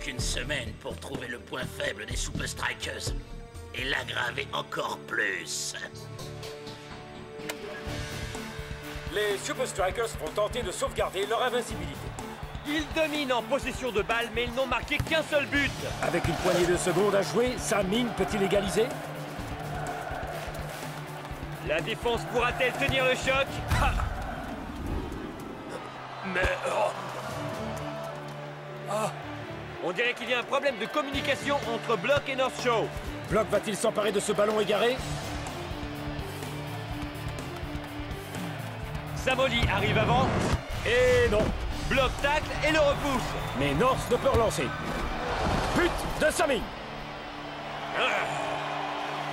qu'une semaine pour trouver le point faible des Super Strikers et l'aggraver encore plus. Les Super Strikers vont tenter de sauvegarder leur invincibilité. Ils dominent en possession de balles, mais ils n'ont marqué qu'un seul but. Avec une poignée de secondes à jouer, Sam-Ming peut-il égaliser? La défense pourra-t-elle tenir le choc? Mais... On dirait qu'il y a un problème de communication entre Block et North Shore. Block va-t-il s'emparer de ce ballon égaré? Samoli arrive avant. Et non. Block tacle et le repousse. Mais North ne peut relancer. But de Sam-Ming.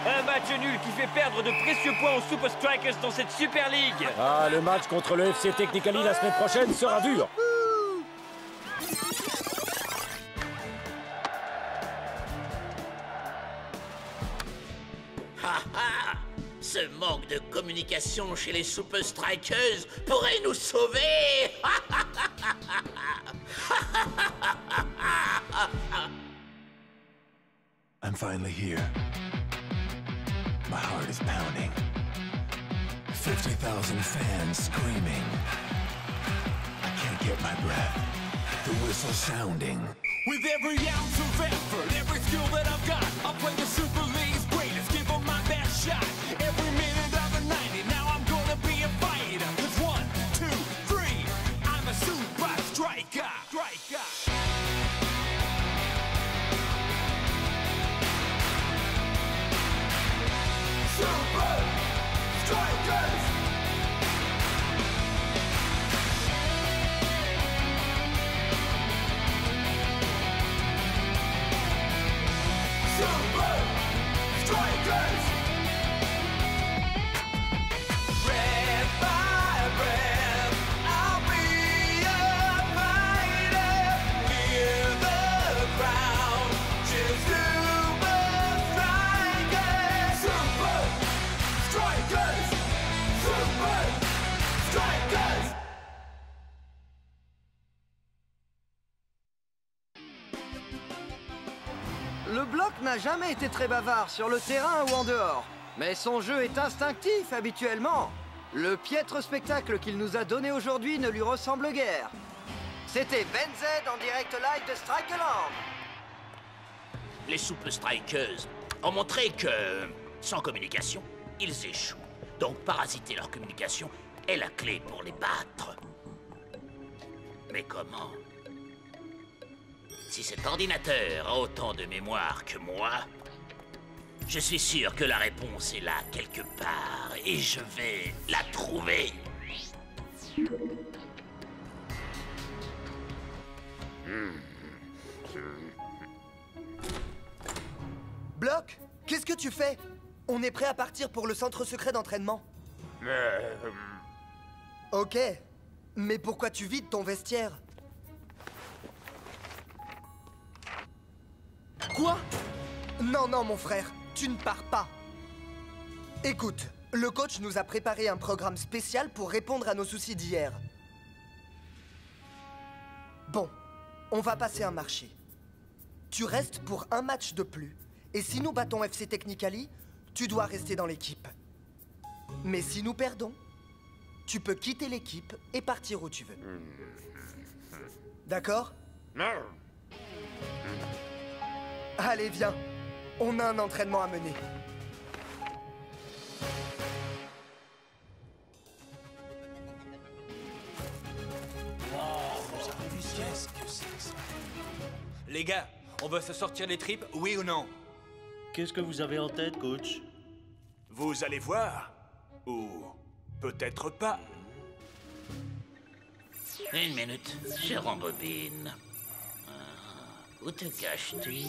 Un match nul qui fait perdre de précieux points aux Super Strikers dans cette Super League. Ah, le match contre le FC Technically la semaine prochaine sera dur. Ce manque de communication chez les Super Strikers pourrait nous sauver. I'm finally here. My heart is pounding. 50,000 fans screaming. I can't get my breath. The whistle sounding. With every ounce of effort, every skill that I've got, I'll play the Super League's greatest, give them my best shot. Every minute of the 90, now I'm gonna be a fighter. 'Cause 1, 2, 3, I'm a Super Striker. Super Strikers! Super Strikers! Breath by breath, I'll be a fighter. Hear the crowd cheer Super Strikers! Super Strikers! Super Strikers! Le bloc n'a jamais été très bavard sur le terrain ou en dehors. Mais son jeu est instinctif habituellement. Le piètre spectacle qu'il nous a donné aujourd'hui ne lui ressemble guère. C'était Ben Z en direct live de Strikeland. Les Super Strikers ont montré que, sans communication, ils échouent. Donc parasiter leur communication est la clé pour les battre. Mais comment? Si cet ordinateur a autant de mémoire que moi, je suis sûr que la réponse est là quelque part et je vais la trouver. Block, qu'est-ce que tu fais? On est prêt à partir pour le centre secret d'entraînement. Ok, mais pourquoi tu vides ton vestiaire? Quoi? Non, non, mon frère, tu ne pars pas. Écoute, le coach nous a préparé un programme spécial pour répondre à nos soucis d'hier. Bon, on va passer un marché. Tu restes pour un match de plus. Et si nous battons FC Technically, tu dois rester dans l'équipe. Mais si nous perdons, tu peux quitter l'équipe et partir où tu veux. D'accord? Allez, viens. On a un entraînement à mener. Qu'est-ce que c'est que ça? Les gars, on va se sortir les tripes, oui ou non? Qu'est-ce que vous avez en tête, coach? Vous allez voir. Ou peut-être pas. Une minute, je rembobine. Où te caches-tu?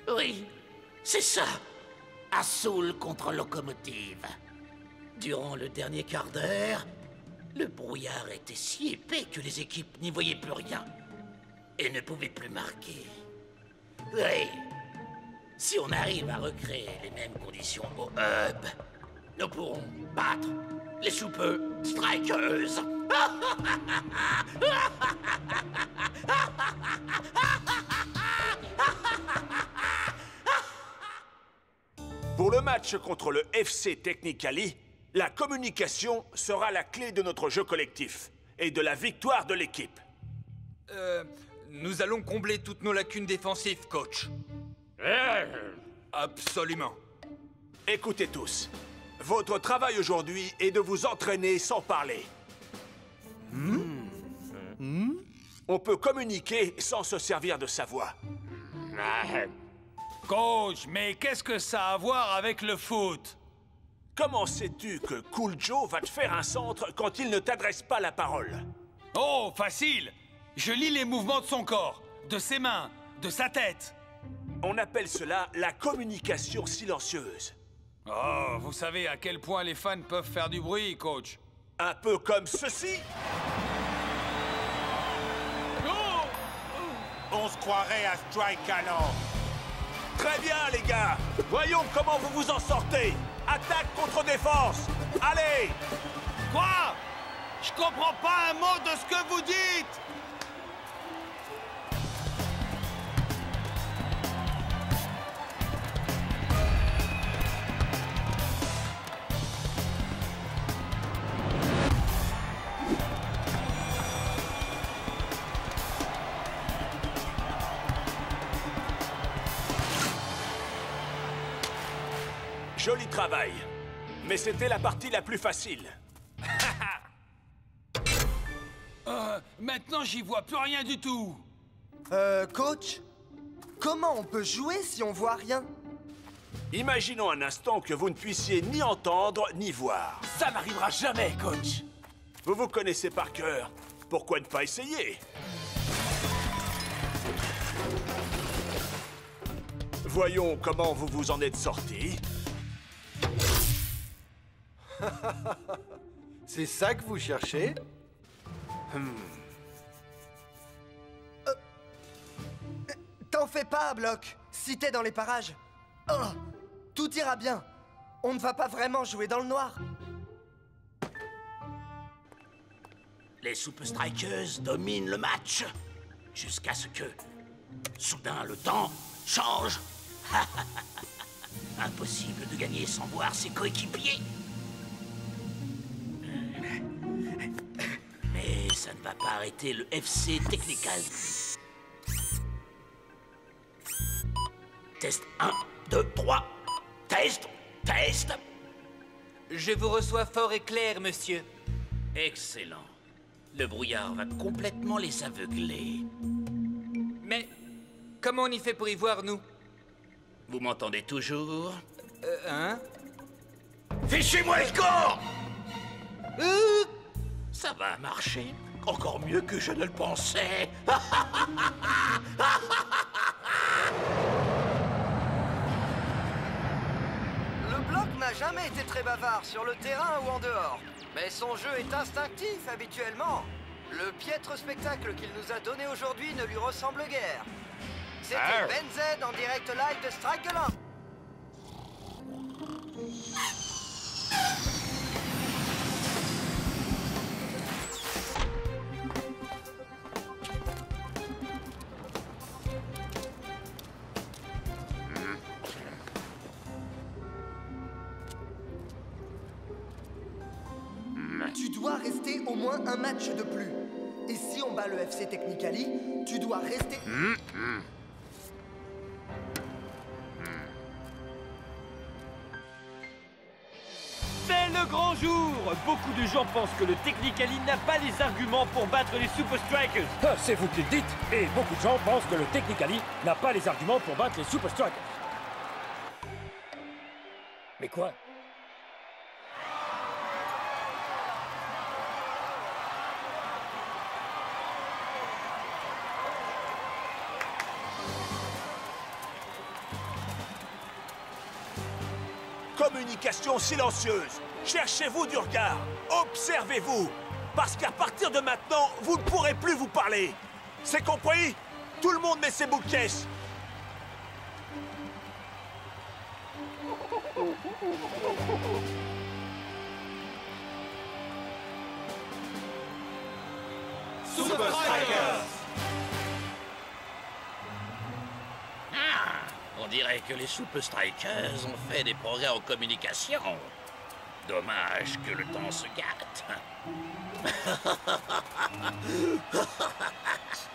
Oui, c'est ça. Assaut contre locomotive. Durant le dernier quart d'heure, le brouillard était si épais que les équipes n'y voyaient plus rien et ne pouvaient plus marquer. Oui, si on arrive à recréer les mêmes conditions au hub, nous pourrons battre les Super Strikers. Pour le match contre le FC Technicali, la communication sera la clé de notre jeu collectif et de la victoire de l'équipe. Nous allons combler toutes nos lacunes défensives, coach. Absolument. Écoutez tous, votre travail aujourd'hui est de vous entraîner sans parler. On peut communiquer sans se servir de sa voix. Coach, mais qu'est-ce que ça a à voir avec le foot? Comment sais-tu que Cool Joe va te faire un centre quand il ne t'adresse pas la parole? Oh, facile! Je lis les mouvements de son corps, de ses mains, de sa tête. On appelle cela la communication silencieuse. Oh, vous savez à quel point les fans peuvent faire du bruit, coach. Un peu comme ceci. On se croirait à Strike alors. Très bien, les gars. Voyons comment vous vous en sortez. Attaque contre défense. Allez! Quoi? Je comprends pas un mot de ce que vous dites! Joli travail. Mais c'était la partie la plus facile. Maintenant, j'y vois plus rien du tout. Coach, comment on peut jouer si on voit rien? Imaginons un instant que vous ne puissiez ni entendre ni voir. Ça n'arrivera jamais, coach. Vous vous connaissez par cœur. Pourquoi ne pas essayer? Voyons comment vous vous en êtes sorti. C'est ça que vous cherchez? T'en fais pas, Block. Si t'es dans les parages. Oh, tout ira bien. On ne va pas vraiment jouer dans le noir. Les Super Strikers dominent le match. Jusqu'à ce que, soudain, le temps change. Impossible de gagner sans voir ses coéquipiers. Mais ça ne va pas arrêter le FC Technical. Test 1, 2, 3. Test, test. Je vous reçois fort et clair, monsieur. Excellent. Le brouillard va complètement les aveugler. Mais comment on y fait pour y voir, nous? Vous m'entendez toujours? Hein? Fichez-moi le score! Ça va marcher. Encore mieux que je ne le pensais. Le bloc n'a jamais été très bavard sur le terrain ou en dehors. Mais son jeu est instinctif habituellement. Le piètre spectacle qu'il nous a donné aujourd'hui ne lui ressemble guère. C'était Ben Z en direct live de Strikeland. Tu dois rester au moins un match de plus. Et si on bat le FC Technicali, tu dois rester... C'est le grand jour! Beaucoup de gens pensent que le Technicali n'a pas les arguments pour battre les Super Strikers. C'est vous qui le dites. Et beaucoup de gens pensent que le Technicali n'a pas les arguments pour battre les Super Strikers. Mais quoi? Communication silencieuse. Cherchez-vous du regard. Observez-vous. Parce qu'à partir de maintenant, vous ne pourrez plus vous parler. C'est compris? Tout le monde met ses bouts de caisse. Super Strikers! On dirait que les Super Strikers ont fait des progrès en communication. Dommage que le temps se gâte.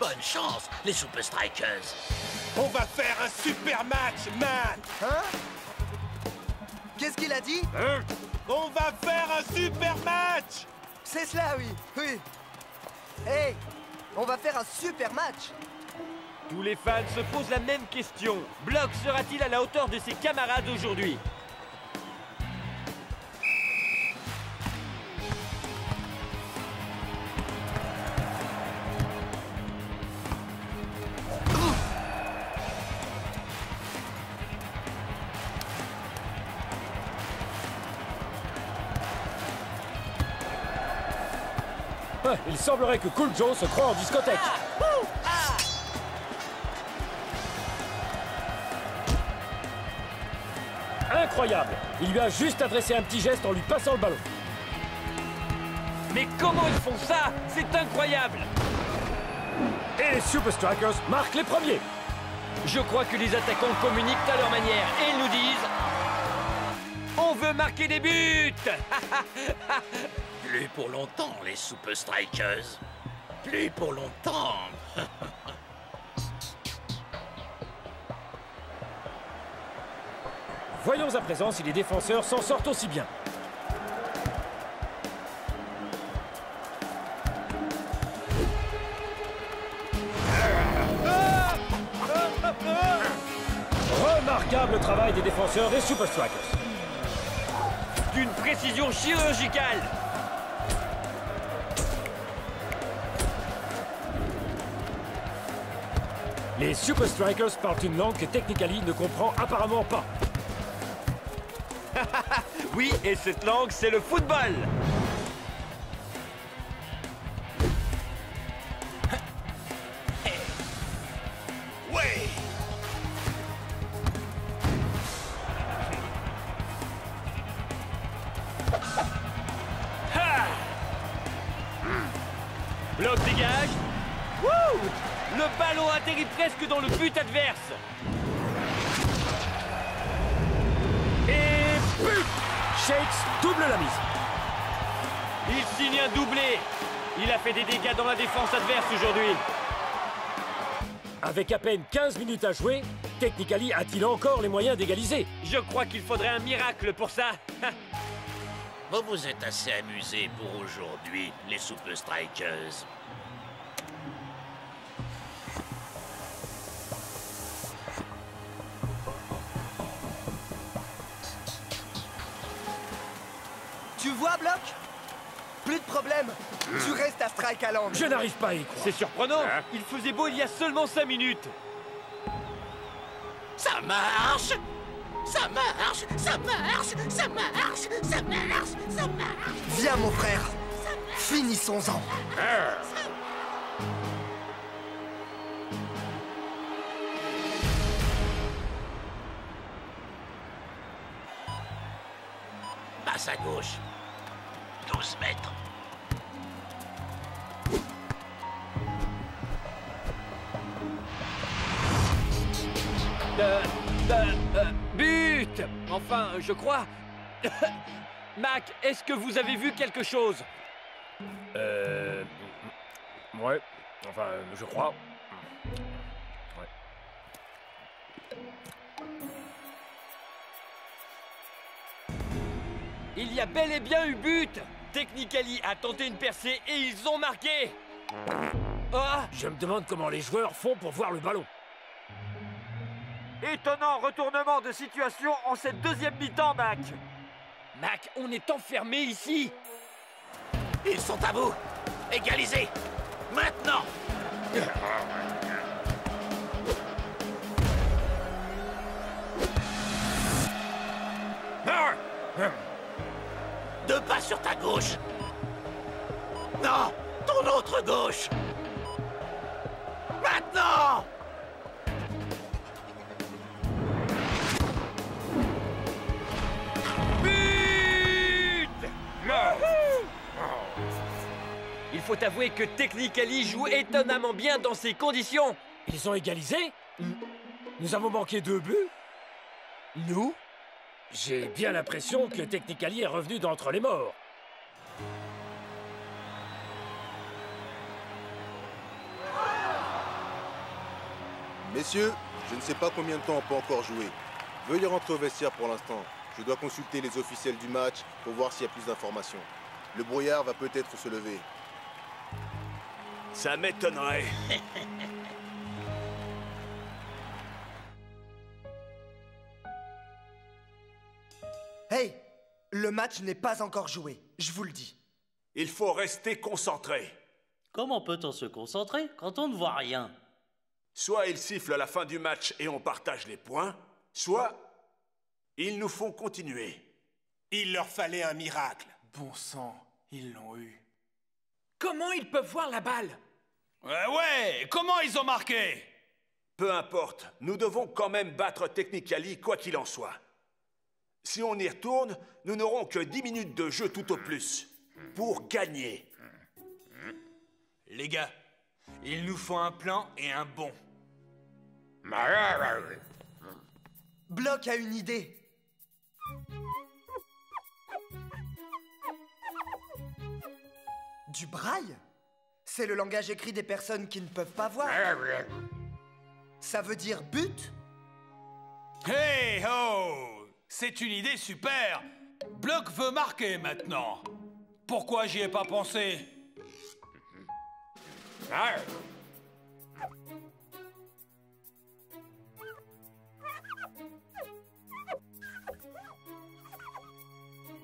Bonne chance, les Super Strikers. On va faire un super match, Matt. Hein? Qu'est-ce qu'il a dit? On va faire un super match. C'est cela, oui, oui. Hey, on va faire un super match. Tous les fans se posent la même question. Block sera-t-il à la hauteur de ses camarades aujourd'hui? Il semblerait que Cool Joe se croit en discothèque. Incroyable! Il lui a juste adressé un petit geste en lui passant le ballon. Mais comment ils font ça? C'est incroyable! Et les Super Strikers marquent les premiers. Je crois que les attaquants communiquent à leur manière et ils nous disent... On veut marquer des buts! Plus pour longtemps, les Super Strikers. Plus pour longtemps. Voyons à présent si les défenseurs s'en sortent aussi bien. Remarquable travail des défenseurs des Super Strikers. D'une précision chirurgicale. Les Super Strikers parlent une langue que Technically ne comprend apparemment pas. Oui, et cette langue, c'est le football. Ouais! Bloc dégage. Wouh! Le ballon atterrit presque dans le but adverse. Et but! Shakes double la mise. Il signe un doublé. Il a fait des dégâts dans la défense adverse aujourd'hui. Avec à peine 15 minutes à jouer, Technically a-t-il encore les moyens d'égaliser? Je crois qu'il faudrait un miracle pour ça. Vous vous êtes assez amusés pour aujourd'hui, les Super Strikers. Tu vois, Block? Plus de problème. Tu restes à Strike Island. Je n'arrive pas à y croire. C'est surprenant. Il faisait beau il y a seulement 5 minutes. Ça marche! Ça marche! Ça marche! Ça marche! Ça marche! Ça marche! Viens, mon frère. Finissons-en. Passe à gauche. 12 mètres. But! Enfin, je crois. Mac, est-ce que vous avez vu quelque chose? Ouais. Enfin, je crois. Ouais. Il y a bel et bien eu but! Technically a tenté une percée et ils ont marqué! Ah! Je me demande comment les joueurs font pour voir le ballon. Étonnant retournement de situation en cette deuxième mi-temps, Mac! Mac, on est enfermé ici! Ils sont à vous! Égalisez! Maintenant! Deux pas sur ta gauche! Non! Ton autre gauche! Maintenant! But! Il faut avouer que Technically joue étonnamment bien dans ces conditions. Ils ont égalisé? Nous avons manqué 2 buts? Nous? J'ai bien l'impression que Technically est revenu d'entre les morts. Messieurs, je ne sais pas combien de temps on peut encore jouer. Veuillez rentrer au vestiaire pour l'instant. Je dois consulter les officiels du match pour voir s'il y a plus d'informations. Le brouillard va peut-être se lever. Ça m'étonnerait. Hey, le match n'est pas encore joué, je vous le dis. Il faut rester concentré. Comment peut-on se concentrer quand on ne voit rien? Soit ils sifflent à la fin du match et on partage les points, soit ils nous font continuer. Il leur fallait un miracle. Bon sang, ils l'ont eu. Comment ils peuvent voir la balle? Ouais, comment ils ont marqué? Peu importe, nous devons quand même battre Technically quoi qu'il en soit. Si on y retourne, nous n'aurons que 10 minutes de jeu tout au plus. Pour gagner. Les gars, il nous faut un plan et un bon. Block a une idée. Du braille? C'est le langage écrit des personnes qui ne peuvent pas voir. Ça veut dire but? Hey ho! C'est une idée super! Block veut marquer maintenant. Pourquoi j'y ai pas pensé?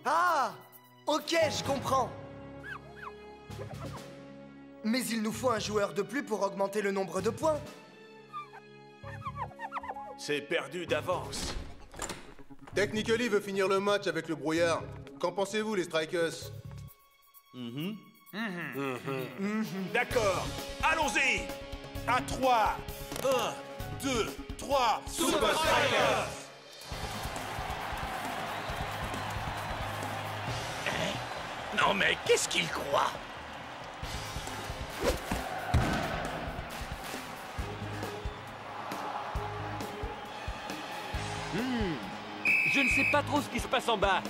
Ah! Ok, je comprends. Mais il nous faut un joueur de plus pour augmenter le nombre de points. C'est perdu d'avance. Technically veut finir le match avec le brouillard. Qu'en pensez-vous, les Strikers? D'accord, allons-y. À 3. 1, 2, 3. Super Strikers! Non mais qu'est-ce qu'il croit? Je ne sais pas trop ce qui se passe en bas,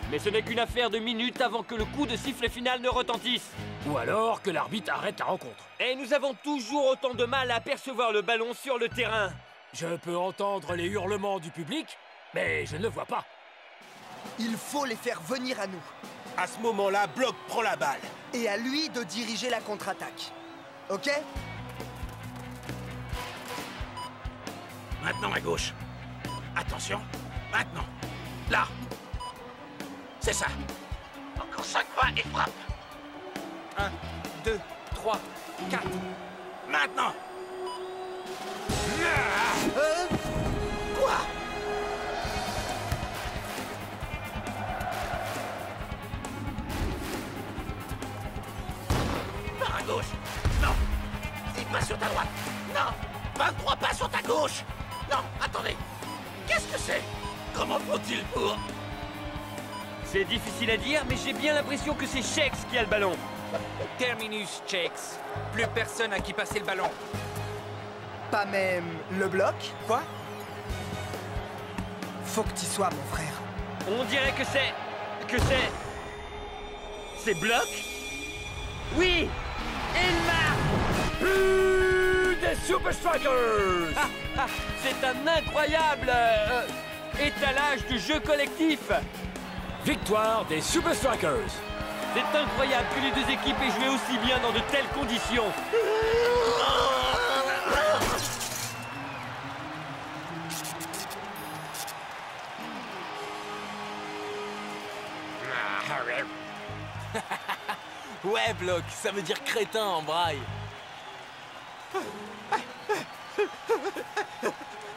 mais ce n'est qu'une affaire de minutes avant que le coup de sifflet final ne retentisse. Ou alors que l'arbitre arrête la rencontre. Et nous avons toujours autant de mal à apercevoir le ballon sur le terrain. Je peux entendre les hurlements du public, mais je ne le vois pas. Il faut les faire venir à nous. À ce moment-là, Block prend la balle. Et à lui de diriger la contre-attaque. Ok? Maintenant à gauche. Attention, maintenant. Là. C'est ça. Encore 5 pas et frappe. 1, 2, 3, 4. Maintenant. Quoi? Par à gauche. Non. 10 pas sur ta droite. Non. 23 pas sur ta gauche. Non, attendez. Qu'est-ce que c'est? Comment faut-il pour... C'est difficile à dire, mais j'ai bien l'impression que c'est Chex qui a le ballon. Terminus Chex. Plus personne à qui passer le ballon. Pas même le bloc? Quoi? Faut que t'y sois, mon frère. On dirait que c'est... C'est Block? Oui! Il marque! But des Super Strikers! C'est un incroyable étalage de jeu collectif. Victoire des Super Strikers! C'est incroyable que les deux équipes aient joué aussi bien dans de telles conditions. Ouais, Block, ça veut dire crétin en braille.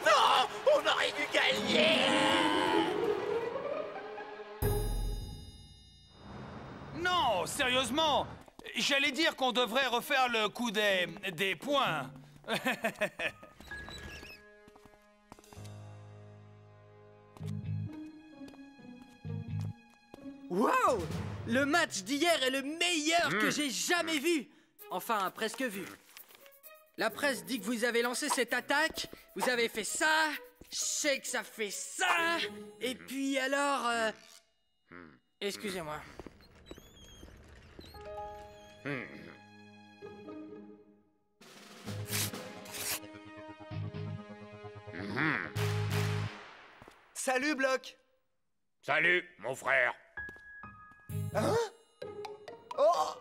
Non! On aurait dû gagner! Non, sérieusement. J'allais dire qu'on devrait refaire le coup des points. Waouh! Le match d'hier est le meilleur que j'ai jamais vu! Enfin, presque vu. La presse dit que vous avez lancé cette attaque, vous avez fait ça, je sais que ça fait ça, et puis alors... Excusez-moi. Salut, Bloc! Salut, mon frère. Hein? Oh!